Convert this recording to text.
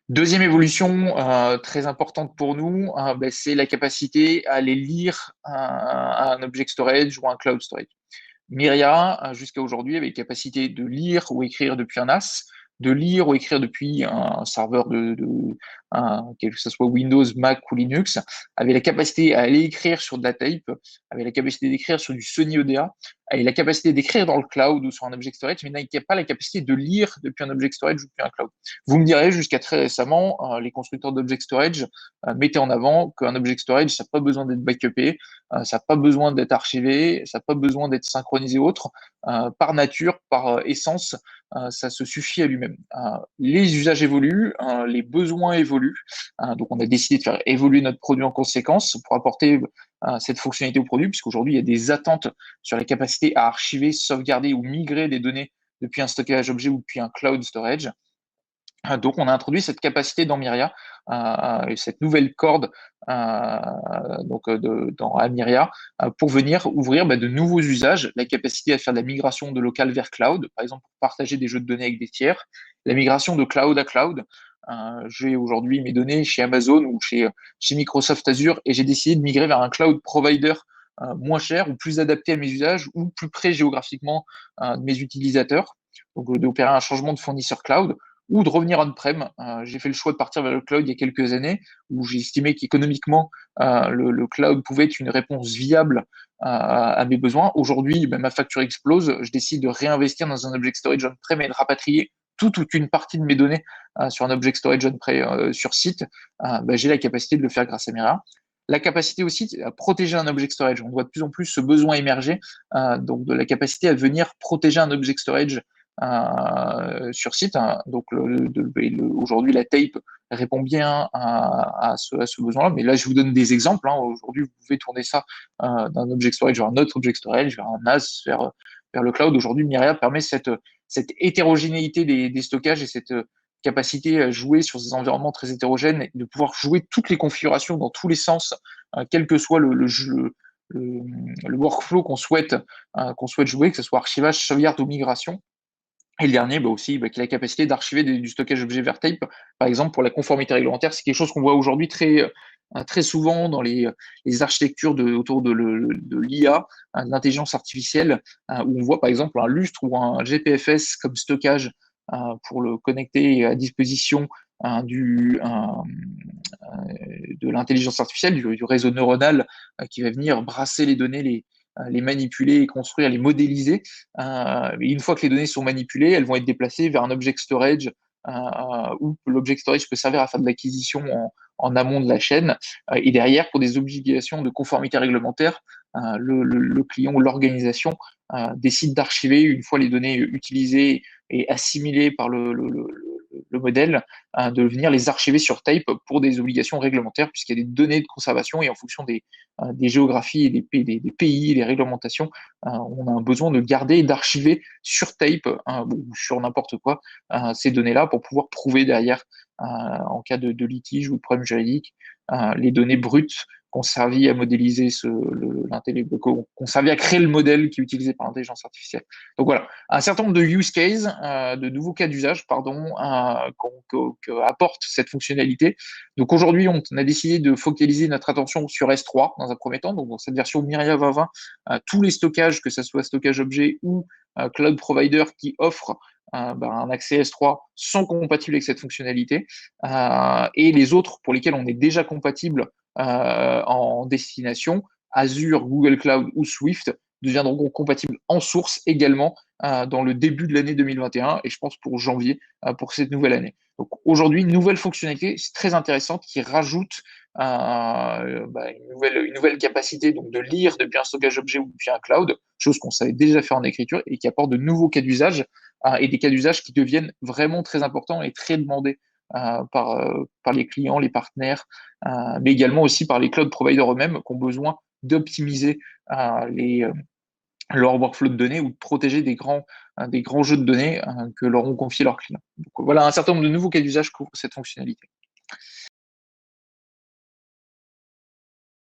Deuxième évolution très importante pour nous, c'est la capacité à aller lire un object storage ou un cloud storage. Myria, jusqu'à aujourd'hui, avait la capacité de lire ou écrire depuis un NAS, de lire ou écrire depuis un serveur que ce soit Windows, Mac ou Linux, avait la capacité à aller écrire sur de la tape, avait la capacité d'écrire sur du Sony ODA, avait la capacité d'écrire dans le cloud ou sur un object storage, mais n'avait pas la capacité de lire depuis un object storage ou depuis un cloud. Vous me direz, jusqu'à très récemment, les constructeurs d'object storage mettaient en avant qu'un object storage, ça n'a pas besoin d'être backupé, ça n'a pas besoin d'être archivé, ça n'a pas besoin d'être synchronisé autre. Par nature, par essence, ça se suffit à lui-même. Les usages évoluent, les besoins évoluent. Donc, on a décidé de faire évoluer notre produit en conséquence pour apporter cette fonctionnalité au produit, puisqu'aujourd'hui, il y a des attentes sur la capacité à archiver, sauvegarder ou migrer des données depuis un stockage objet ou depuis un cloud storage. Donc, on a introduit cette capacité dans Myria, cette nouvelle corde dans Myria, pour venir ouvrir de nouveaux usages, la capacité à faire de la migration de local vers cloud, par exemple pour partager des jeux de données avec des tiers, la migration de cloud à cloud. J'ai aujourd'hui mes données chez Amazon ou chez Microsoft Azure et j'ai décidé de migrer vers un cloud provider moins cher ou plus adapté à mes usages ou plus près géographiquement de mes utilisateurs. Donc, d'opérer un changement de fournisseur cloud ou de revenir on-prem. J'ai fait le choix de partir vers le cloud il y a quelques années, où j'ai estimé qu'économiquement, le cloud pouvait être une réponse viable à mes besoins. Aujourd'hui, ma facture explose. Je décide de réinvestir dans un object storage on-prem et de rapatrier toute ou une partie de mes données sur un object storage on-prem sur site. J'ai la capacité de le faire grâce à Mira. La capacité aussi à protéger un object storage. On voit de plus en plus ce besoin émerger, donc de la capacité à venir protéger un object storage sur site. Donc aujourd'hui, la tape répond bien à ce besoin-là. Mais là, je vous donne des exemples. Aujourd'hui, vous pouvez tourner ça d'un object storage vers un autre object storage, vers un NAS, vers le cloud. Aujourd'hui, Myriad permet cette hétérogénéité des stockages et cette capacité à jouer sur ces environnements très hétérogènes et de pouvoir jouer toutes les configurations dans tous les sens, quel que soit le workflow qu'on souhaite jouer, que ce soit archivage, sauvegarde ou migration. Et le dernier, aussi, qui a la capacité d'archiver du stockage objet vers tape, par exemple, pour la conformité réglementaire. C'est quelque chose qu'on voit aujourd'hui très souvent dans les architectures autour de l'IA, de l'intelligence artificielle, où on voit, par exemple, un lustre ou un GPFS comme stockage pour le connecter à disposition de l'intelligence artificielle, du réseau neuronal qui va venir brasser les données, les manipuler et construire, les modéliser. Et une fois que les données sont manipulées, elles vont être déplacées vers un object storage où l'object storage peut servir à faire de l'acquisition en amont de la chaîne. Et derrière, pour des obligations de conformité réglementaire, le client ou l'organisation décide d'archiver une fois les données utilisées et assimilées par le modèle, de venir les archiver sur tape pour des obligations réglementaires, puisqu'il y a des données de conservation et en fonction des géographies et des pays et des réglementations, on a un besoin de garder et d'archiver sur tape ou sur n'importe quoi ces données-là pour pouvoir prouver derrière, en cas de litige ou de problème juridique, les données brutes qu'on servi à modéliser qu'on servi à créer le modèle qui est utilisé par l'intelligence artificielle. Donc voilà, un certain nombre de use cases, de nouveaux cas d'usage, qu'apporte cette fonctionnalité. Donc aujourd'hui, on a décidé de focaliser notre attention sur S3 dans un premier temps. Donc dans cette version Myria 2020, tous les stockages, que ce soit stockage objet ou cloud provider qui offrent un accès S3 sont compatibles avec cette fonctionnalité. Et les autres pour lesquels on est déjà compatible en destination, Azure, Google Cloud ou Swift, deviendront compatibles en source également dans le début de l'année 2021 et je pense pour janvier pour cette nouvelle année. Donc aujourd'hui, une nouvelle fonctionnalité très intéressante qui rajoute une nouvelle capacité donc de lire depuis un stockage objet ou depuis un cloud, chose qu'on savait déjà faire en écriture et qui apporte de nouveaux cas d'usage et des cas d'usage qui deviennent vraiment très importants et très demandés par les clients, les partenaires, mais également aussi par les cloud providers eux-mêmes qui ont besoin d'optimiser leur workflow de données ou de protéger des grands jeux de données que leur ont confiés leurs clients. Donc, voilà un certain nombre de nouveaux cas d'usage pour cette fonctionnalité.